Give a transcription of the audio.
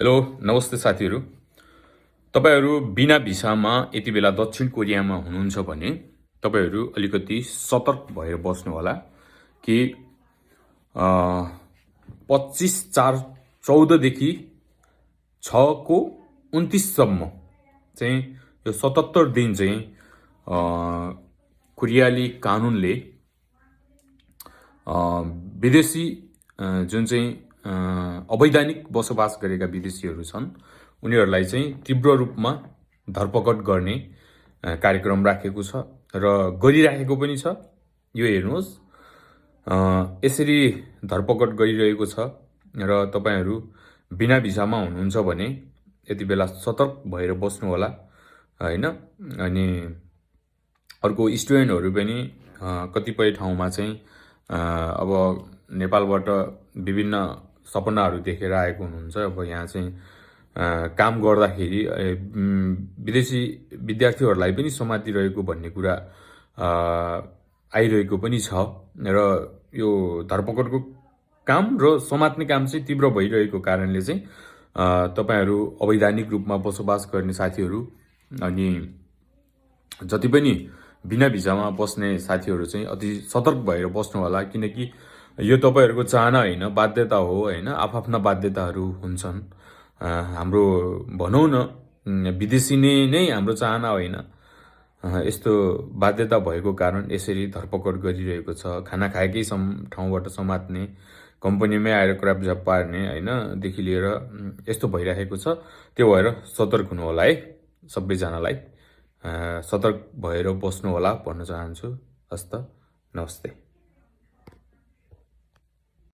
Hello नमस्ते साथीहरू। तपाईहरू बिना भिसामा यति बेला दक्षिण कोरियामा हुनुहुन्छ भने तपाईहरू अलिकति सतर्क भएर बस्नु होला कि 25/4/14 देखि 6/29 सम्म चाहिँ यो 77 दिन चाहिँ कोरियाली कानुनले विदेशी जुन चाहिँ अवैधानिक बसोबास गरेका विदेशीहरू छन् उनीहरूलाई चाहिँ तीव्र रूपमा धरपकड गर्ने कार्यक्रम राखेको छ र गरिराखेको पनि छ। यो हेर्नुहोस्, यसरी धरपकड गरिरहेको छ र तपाईहरू बिना भिसामा हुनुहुन्छ भने यति बेला सतर्क भएर बस्नु होला हैन। अनि अर्को स्टुडेन्टहरू पनि कतिपय ठाउँमा चाहिँ अब नेपालबाट विभिन्न सपनाहरू देखेर आएको हुनुहुन्छ। अब यहाँ चाहिँ काम गर्दाखेरि विदेशी विद्यार्थीहरूलाई पनि समातिरहेको भन्ने कुरा आइरहेको पनि छ र यो धरपकडको काम र समात्ने काम चाहिँ तीव्र भइरहेको कारणले चाहिँ तपाईहरू अवैधानिक रूपमा बसोबास गर्ने साथीहरू अनि जति पनि बिना भिसामा बस्ने साथीहरू चाहिँ अति सतर्क भएर बस्नु होला, किनकि यो तपाईहरूको चाहना होइन, बाध्यता हो हैन। आफ्ना बाध्यताहरू हुन्छन्। हाम्रो भनौँ न विदेशी नै हाम्रो चाहना होइन, यस्तो बाध्यता भएको कारण यसरी धरपकड गरिरहेको छ। खाना खाएकै ठाउँबाट समात्ने, कम्पनीमै आएर क्रापझाप पार्ने हैन देखि लिएर यस्तो भइरहेको छ। त्यो भएर सतर्क हुनु होला है, सबैजनालाई सतर्क भएर बस्नु होला भन्न चाहन्छु। हस्त, नमस्ते।